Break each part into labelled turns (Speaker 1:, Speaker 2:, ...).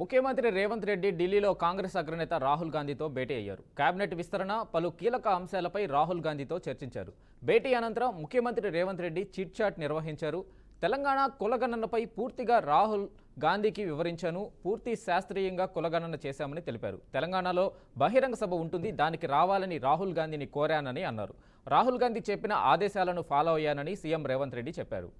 Speaker 1: ముఖ్యమంత్రి రేవంత్ రెడ్డి ఢిల్లీలో కాంగ్రెస్ అగ్రనేత రాహుల్ గాంధీతో భేటీ అయ్యారు. కేబినెట్ విస్తరణ, పలు కీలక అంశాలపై రాహుల్ గాంధీతో చర్చించారు. భేటీ అనంతరం ముఖ్యమంత్రి రేవంత్ రెడ్డి చిట్ చాట్ నిర్వహించారు. తెలంగాణ కులగణనపై పూర్తిగా రాహుల్ గాంధీకి వివరించాను. పూర్తి శాస్త్రీయంగా కులగణన చేశామని తెలిపారు. తెలంగాణలో బహిరంగ సభ ఉంటుంది, దానికి రావాలని రాహుల్ గాంధీని కోరానని అన్నారు. రాహుల్ గాంధీ చెప్పిన ఆదేశాలను ఫాలో అయ్యానని సీఎం రేవంత్ రెడ్డి చెప్పారు.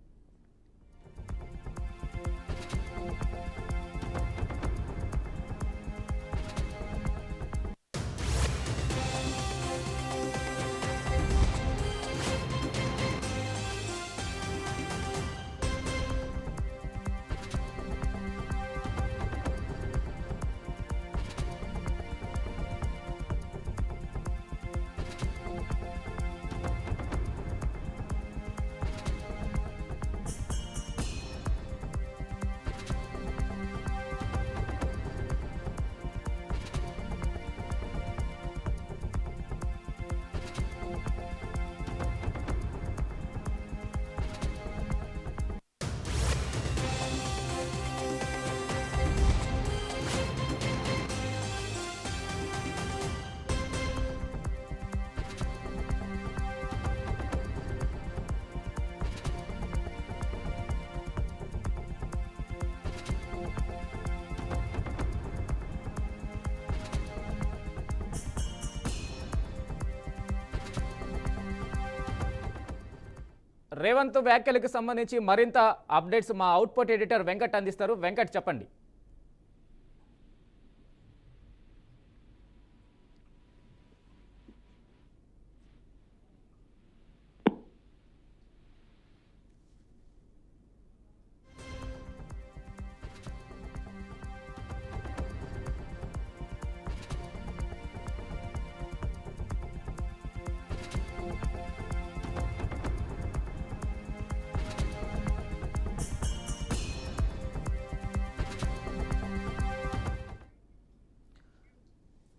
Speaker 1: రేవంత్ వ్యాఖ్యలకు సంబంధించి మరింత అప్డేట్స్ మా అవుట్పుట్ ఎడిటర్ వెంకట్ అందిస్తారు. వెంకట్, చెప్పండి.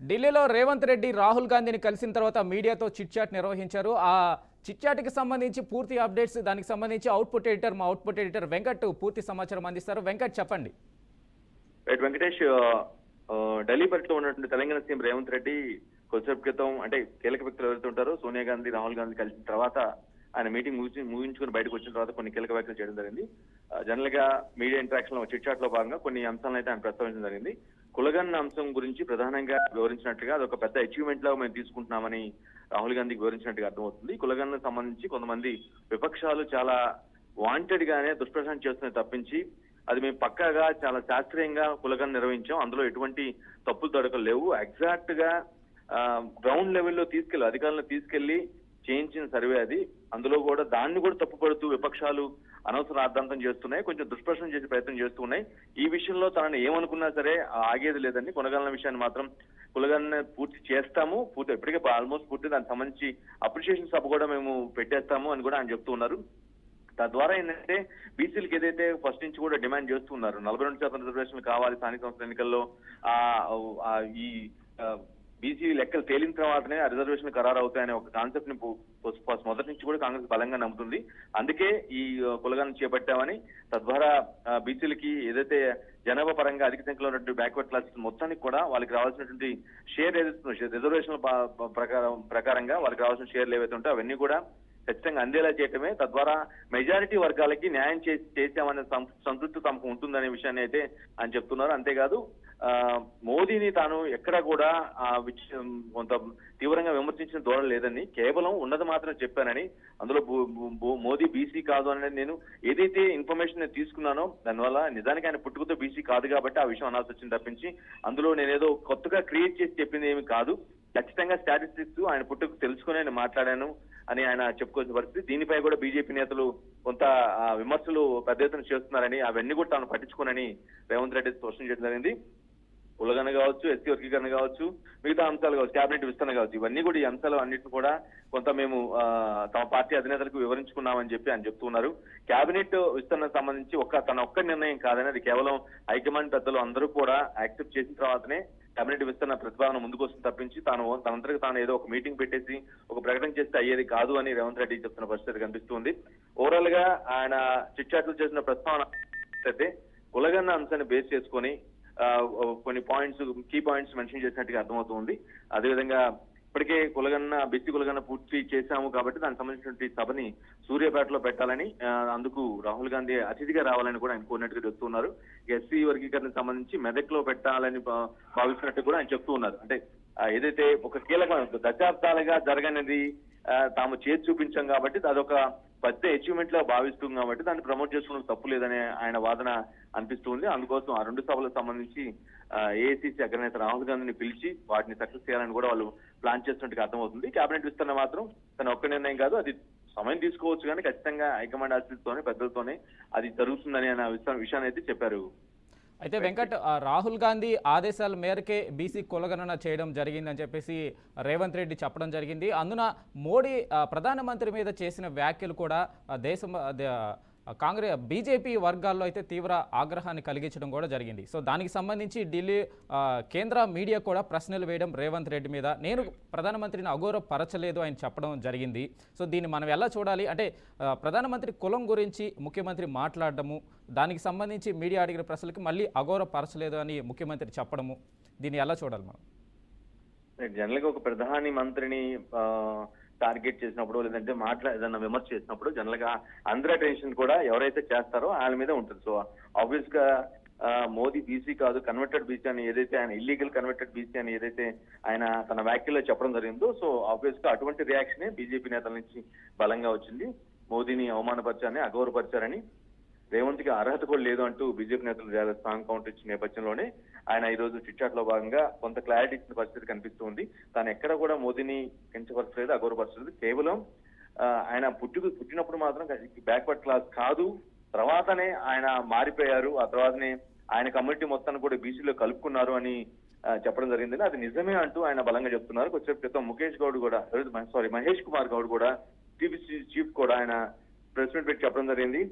Speaker 1: ఢిల్లీలో రేవంత్ రెడ్డి రాహుల్ గాంధీని కలిసిన తర్వాత మీడియాతో చిట్ చాట్ నిర్వహించారు. ఆ చిట్ చాట్కి సంబంధించి పూర్తి అప్డేట్స్, దానికి సంబంధించి మా అవుట్పుట్ ఎడిటర్ వెంకట్ పూర్తి సమాచారం అందిస్తారు. వెంకట్, చెప్పండి.
Speaker 2: వెంకటేష్, ఢిల్లీ పర్యటనలో ఉన్నటువంటి తెలంగాణ సీఎం రేవంత్ రెడ్డి కొద్దిసేపు క్రితం, అంటే కీలక వ్యక్తులు ఎవరైతే ఉంటారో సోనియా గాంధీ, రాహుల్ గాంధీ కలిసిన తర్వాత ఆయన మీటింగ్ ముగించుకుని బయటకు వచ్చిన తర్వాత కొన్ని కీలక వ్యాఖ్యలు చేయడం జరిగింది. జనరల్ గా మీడియా ఇంటరాక్షన్ లో చిట్ చాట్ లో భాగంగా కొన్ని అంశాలను అయితే ఆయన ప్రస్తావించడం జరిగింది. కులగన్న అంశం గురించి ప్రధానంగా వివరించినట్టుగా అదొక పెద్ద అచీవ్మెంట్ లాగా మేము తీసుకుంటున్నామని రాహుల్ గాంధీకి వివరించినట్టుగా అర్థమవుతుంది. కులగన్నకు సంబంధించి కొంతమంది విపక్షాలు చాలా వాంటెడ్ గానే దుష్ప్రచారం చేస్తున్నాయి తప్పించి అది మేము పక్కాగా చాలా శాస్త్రీయంగా కులగన్న నిర్వహించాం, అందులో ఎటువంటి తప్పులు తడకలు లేవు. ఎగ్జాక్ట్ గా గ్రౌండ్ లెవెల్లో తీసుకెళ్లి అధికారులను తీసుకెళ్లి చేయించిన సర్వే అది. అందులో కూడా దాన్ని కూడా తప్పుపడుతూ విపక్షాలు అనవసర అర్థాంతం చేస్తున్నాయి, కొంచెం దుష్ప్రచారం చేసే ప్రయత్నం చేస్తున్నాయి. ఈ విషయంలో తనని ఏమనుకున్నా సరే ఆగేది లేదని, కొనగలన విషయాన్ని మాత్రం కులగన్న పూర్తి చేస్తాము, ఇప్పటికే ఆల్మోస్ట్ పూర్తి దానికి సంబంధించి అప్రిషియేషన్ సభ కూడా మేము పెట్టేస్తాము అని కూడా ఆయన చెప్తూ ఉన్నారు. తద్వారా ఏంటంటే బీసీలకు ఏదైతే ఫస్ట్ నుంచి కూడా డిమాండ్ చేస్తున్నారు, 42% రిజర్వేషన్లు కావాలి స్థానిక సంస్థల ఎన్నికల్లో, ఈ బీసీ లెక్కలు తేలిన తర్వాతనే ఆ రిజర్వేషన్ ఖరారు అవుతాయనే ఒక కాన్సెప్ట్ ని మొదటి నుంచి కూడా కాంగ్రెస్ బలంగా నమ్ముతుంది. అందుకే ఈ కులగన్న చేపట్టామని, తద్వారా బీసీలకి ఏదైతే జనాభా పరంగా అధిక సంఖ్యలో ఉన్నటువంటి బ్యాక్వర్డ్ క్లాస్ మొత్తానికి కూడా వాళ్ళకి రావాల్సినటువంటి షేర్ ఏదైతే రిజర్వేషన్ ప్రకారంగా వాళ్ళకి రావాల్సిన షేర్లు ఏవైతే ఉంటాయో అవన్నీ కూడా ఖచ్చితంగా అందేలా చేయటమే, తద్వారా మెజారిటీ వర్గాలకి న్యాయం చేశామనే సంతృప్తి తమకు ఉంటుందనే విషయాన్ని అయితే ఆయన చెప్తున్నారు. అంతేకాదు మోదీని తాను ఎక్కడా కూడా కొంత తీవ్రంగా విమర్శించిన ధోరణి లేదని, కేవలం ఉన్నది మాత్రం చెప్పానని, అందులో మోదీ బీసీ కాదు అనేది నేను ఏదైతే ఇన్ఫర్మేషన్ నేను తీసుకున్నానో దానివల్ల నిజానికి ఆయన పుట్టుకతో బీసీ కాదు కాబట్టి ఆ విషయం అనాల్సి వచ్చింది తప్పించి అందులో నేనేదో కొత్తగా క్రియేట్ చేసి చెప్పింది ఏమి కాదు. ఖచ్చితంగా స్టాటిస్టిక్స్ ఆయన పుట్టుకు తెలుసుకుని నేను మాట్లాడాను అని ఆయన చెప్పుకోవాల్సిన పరిస్థితి. దీనిపై కూడా బీజేపీ నేతలు కొంత విమర్శలు పెద్ద ఎత్తున చేస్తున్నారని, అవన్నీ కూడా తాను పట్టించుకోనని రేవంత్ రెడ్డి స్పష్టం చేయడం జరిగింది. కులగణ కావచ్చు, ఎస్సీ వర్గీకరణ కావచ్చు, మిగతా అంశాలు కావచ్చు, కేబినెట్ విస్తరణ కావచ్చు, ఇవన్నీ కూడా ఈ అంశాలు అన్నింటిని కూడా కొంత మేము తమ పార్టీ అధినేతలకు వివరించుకున్నామని చెప్పి ఆయన చెప్తున్నారు. కేబినెట్ విస్తరణకు సంబంధించి తన ఒక్క నిర్ణయం కాదని, అది కేవలం హైకమాండ్ పెద్దలు అందరూ కూడా యాక్సెప్ట్ చేసిన తర్వాతనే కేబినెట్ విస్తరణ ప్రతిపాదన ముందుకు వస్తుంది తప్పించి తనంతరకు తాను ఏదో ఒక మీటింగ్ పెట్టేసి ఒక ప్రకటన చేస్తే అయ్యేది కాదు అని రేవంత్ రెడ్డి చెప్తున్న పరిస్థితి కనిపిస్తుంది. ఓవరాల్ గా ఆయన చిట్ చాట్లు చేసిన ప్రస్తావన అయితే కులగన్న అంశాన్ని బేస్ చేసుకొని కొన్ని పాయింట్స్, కీ పాయింట్స్ మెన్షన్ చేసినట్టుగా అర్థమవుతుంది. అదేవిధంగా ఇప్పటికే బెస్సి కులగన్న పూర్తి చేశాము కాబట్టి దానికి సంబంధించినటువంటి సభని సూర్యాపేటలో పెట్టాలని, అందుకు రాహుల్ గాంధీ అతిథిగా రావాలని కూడా ఆయన కోరినట్టుగా చెప్తున్నారు. ఎస్సీ వర్గీకరణకు సంబంధించి మెదక్లో పెట్టాలని భావిస్తున్నట్టు కూడా ఆయన చెప్తూ ఉన్నారు. అంటే ఏదైతే ఒక కీలకమైన దశాబ్దాలుగా జరగనిది తాము చేసి చూపించాం కాబట్టి అదొక పెద్ద అచీవ్మెంట్ లా భావిస్తుంది కాబట్టి దాన్ని ప్రమోట్ చేసుకోవడం తప్పు లేదనే ఆయన వాదన అనిపిస్తుంది. అందుకోసం ఆ రెండు సభలకు సంబంధించి ఏఐసీసీ అగ్రనేత రాహుల్ గాంధీని పిలిచి వాటిని సక్సెస్ చేయాలని కూడా వాళ్ళు ప్లాన్ చేస్తున్నట్టుగా అర్థమవుతుంది. కేబినెట్ విస్తరణ మాత్రం తన ఒక్క నిర్ణయం కాదు, అది సమయం తీసుకోవచ్చు కానీ ఖచ్చితంగా హైకమాండ్ ఆశీస్సుతోనే పెద్దలతోనే అది జరుగుతుందని ఆయన విషయాన్ని అయితే చెప్పారు.
Speaker 1: అయితే వెంకట్, రాహుల్ గాంధీ ఆదేశాల మేరకే బీసీ కులగణన చేయడం జరిగిందని చెప్పేసి రేవంత్ రెడ్డి చెప్పడం జరిగింది. అందున మోడీ ప్రధానమంత్రి మీద చేసిన వ్యాఖ్యలు కూడా బీజేపీ వర్గాల్లో అయితే తీవ్ర ఆగ్రహాన్ని కలిగించడం కూడా జరిగింది. సో దానికి సంబంధించి ఢిల్లీ కేంద్ర మీడియా కూడా ప్రశ్నలు వేయడం రేవంత్ రెడ్డి మీద, నేను ప్రధానమంత్రిని అగౌరవపరచలేదు ఆయన చెప్పడం జరిగింది. సో దీన్ని మనం ఎలా చూడాలి? అంటే ప్రధానమంత్రి కులం గురించి ముఖ్యమంత్రి మాట్లాడడము, దానికి సంబంధించి మీడియా అడిగిన ప్రశ్నలకి మళ్ళీ అగౌరవపరచలేదు అని ముఖ్యమంత్రి చెప్పడము, దీన్ని ఎలా చూడాలి మనం?
Speaker 2: జనరల్ గా ఒక ప్రధాని మంత్రిని టార్గెట్ చేసినప్పుడు లేదంటే ఏదన్నా విమర్శ చేసినప్పుడు జనరల్ గా అందరి అటెన్షన్ కూడా ఎవరైతే చేస్తారో ఆయన మీద ఉంటుంది. సో ఆబ్వియస్ గా మోదీ బీసీ కాదు, కన్వర్టెడ్ బీసీ అని ఏదైతే ఆయన ఇల్లీగల్ కన్వర్టెడ్ బీసీ అని ఏదైతే ఆయన తన వ్యాఖ్యలో చెప్పడం జరిగిందో, సో ఆబ్వియస్ గా అటువంటి రియాక్షనే బీజేపీ నేతల నుంచి బలంగా వచ్చింది. మోదీని అవమానపరిచారని, అగౌరవపరిచారని, రేవంత్ కి అర్హత కూడా లేదు అంటూ బీజేపీ నేతలు చాలా స్ట్రాంగ్ కౌంటర్ ఇచ్చిన నేపథ్యంలోనే ఆయన ఈ రోజు చిట్ చాట్ లో భాగంగా కొంత క్లారిటీ ఇచ్చిన పరిస్థితి కనిపిస్తుంది. తాను ఎక్కడ కూడా మోదీని కించపరచలేదు, అగౌరవపరచలేదు. కేవలం ఆయన పుట్టినప్పుడు మాత్రం బ్యాక్వర్డ్ క్లాస్ కాదు, తర్వాతనే ఆయన మారిపోయారు, ఆ తర్వాతనే ఆయన కమ్యూనిటీ మొత్తాన్ని కూడా బీసీలో కలుపుకున్నారు అని చెప్పడం జరిగింది. అది నిజమే అంటూ ఆయన బలంగా చెప్తున్నారు. కొంచెం క్రితం మహేష్ కుమార్ గౌడ్ కూడా టీపీసీ చీఫ్ కూడా ఆయన ప్రెస్ మీట్ పెట్టి చెప్పడం జరిగింది.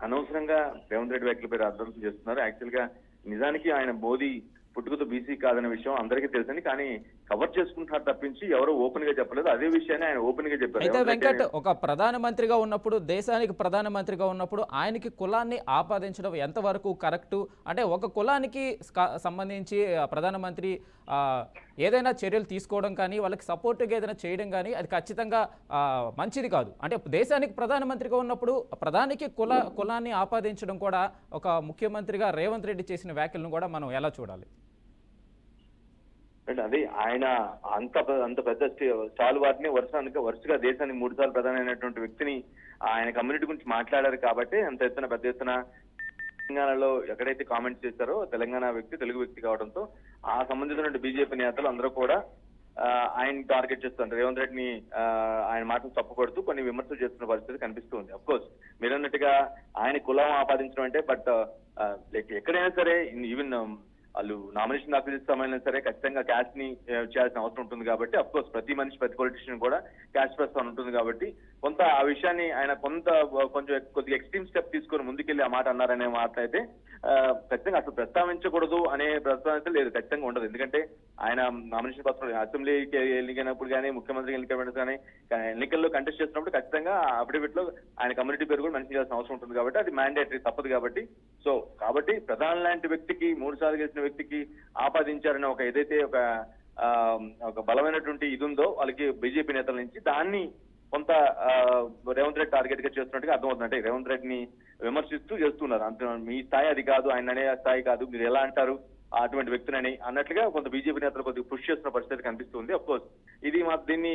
Speaker 2: అనవసరంగా రేవంత్ రెడ్డి వ్యాఖ్యల పేరు అర్థం చేస్తున్నారు. యాక్చువల్ గా నిజానికి ఆయన మోదీ పుట్టుకతో బీసీ కాదనే విషయం అందరికీ తెలుసని, కానీ కవర్ చేసుకుంటున్నారు తప్పించి ఎవరో ఓపెన్ గా చెప్పలేదు. అదే విషయాన్ని ఆయన ఓపెన్ గా చెప్పారు.
Speaker 1: అయితే వెంకట్, ఒక ప్రధానమంత్రిగా ఉన్నప్పుడు, దేశానికి ప్రధానమంత్రిగా ఉన్నప్పుడు ఆయనకి కులాన్ని ఆపాదించడం ఎంతవరకు కరెక్టు? అంటే ఒక కులానికి సంబంధించి ప్రధానమంత్రి ఏదైనా చర్యలు తీసుకోవడం కానీ, వాళ్ళకి సపోర్ట్గా ఏదైనా చేయడం కానీ అది ఖచ్చితంగా మంచిది కాదు. అంటే దేశానికి ప్రధానమంత్రిగా ఉన్నప్పుడు ప్రధానికి కులాన్ని ఆపాదించడం కూడా ఒక ముఖ్యమంత్రిగా రేవంత్ రెడ్డి చేసిన వ్యాఖ్యలను కూడా మనం ఎలా చూడాలి?
Speaker 2: అదే ఆయన అంత పెద్ద చాలు వాటిని వరుసగా దేశానికి 3 సార్లు ప్రధానమైనటువంటి వ్యక్తిని ఆయన కమ్యూనిటీ గురించి మాట్లాడారు కాబట్టి అంత ఎత్తున పెద్ద ఎత్తున తెలంగాణలో ఎక్కడైతే కామెంట్స్ చేశారో తెలంగాణ వ్యక్తి తెలుగు వ్యక్తి కావడంతో ఆ సంబంధించిన బీజేపీ నేతలు అందరూ కూడా ఆయన టార్గెట్ చేస్తున్నారు. రేవంత్ రెడ్డిని ఆయన మాటలు తప్పుకొడుతూ కొన్ని విమర్శలు చేస్తున్న పరిస్థితి కనిపిస్తుంది. అఫ్ కోర్స్ మీరు అన్నట్టుగా ఆయన కులం ఆపాదించడం అంటే, బట్ ఎక్కడైనా సరే ఈవెన్ వాళ్ళు నామినేషన్ దాఖలు చేసే సమయంలో సరే ఖచ్చితంగా క్యాస్ట్ ని చేయాల్సిన అవసరం ఉంటుంది కాబట్టి అఫ్ కోర్స్ ప్రతి పొలిటీషియన్ కూడా క్యాస్ట్ ప్రస్తావన ఉంటుంది కాబట్టి కొంత ఆ విషయాన్ని ఆయన కొద్దిగా ఎక్స్ట్రీమ్ స్టెప్ తీసుకొని ముందుకెళ్లి ఆ మాట అన్నారనే మాట అయితే ఖచ్చితంగా అసలు ప్రస్తావించకూడదు అనే ప్రస్తావన లేదు, ఖచ్చితంగా ఉండదు. ఎందుకంటే ఆయన నామినేషన్ పత్రం అసెంబ్లీకి ఎన్నికైనప్పుడు కానీ, ముఖ్యమంత్రి ఎన్నికైనప్పుడు కానీ, ఎన్నికల్లో కంటెస్ట్ చేస్తున్నప్పుడు ఖచ్చితంగా అఫిడవిట్ లో ఆయన కమ్యూనిటీ పేరు కూడా మెన్షన్ చేయాల్సిన అవసరం ఉంటుంది కాబట్టి అది మ్యాండేటరీ, తప్పదు కాబట్టి. సో కాబట్టి ప్రధాని లాంటి వ్యక్తికి 3 సార్లు గెలిచిన వ్యక్తికి ఆపాదించారని ఏదైతే ఒక బలమైనటువంటి ఇది ఉందో వాళ్ళకి బీజేపీ నేతల నుంచి, దాన్ని కొంత రేవంత్ రెడ్డి టార్గెట్ గా చేస్తున్నట్టుగా అర్థమవుతుంది. అంటే రేవంత్ రెడ్డిని విమర్శిస్తూ చేస్తున్నారు. అంత మీ స్థాయి అది కాదు, ఆయన అనే స్థాయి కాదు, మీరు ఎలా అంటారు అటువంటి వ్యక్తినని అన్నట్లుగా కొంత బీజేపీ నేతలు కొద్దిగా పుష్ చేస్తున్న పరిస్థితి కనిపిస్తుంది. అఫ్ కోర్స్ ఇది దీన్ని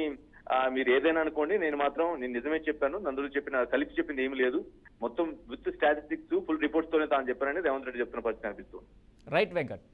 Speaker 2: మీరు ఏదైనా అనుకోండి, నేను నిజమే చెప్పాను, నందులు కలిపి చెప్పింది ఏమీ లేదు, మొత్తం విత్ స్టాటిస్టిక్స్ ఫుల్ రిపోర్ట్స్ తోనే తాను చెప్పానని రేవంత్ రెడ్డి చెప్తున్న పరిస్థితి కనిపిస్తుంది.
Speaker 1: రైట్ వెంకట్.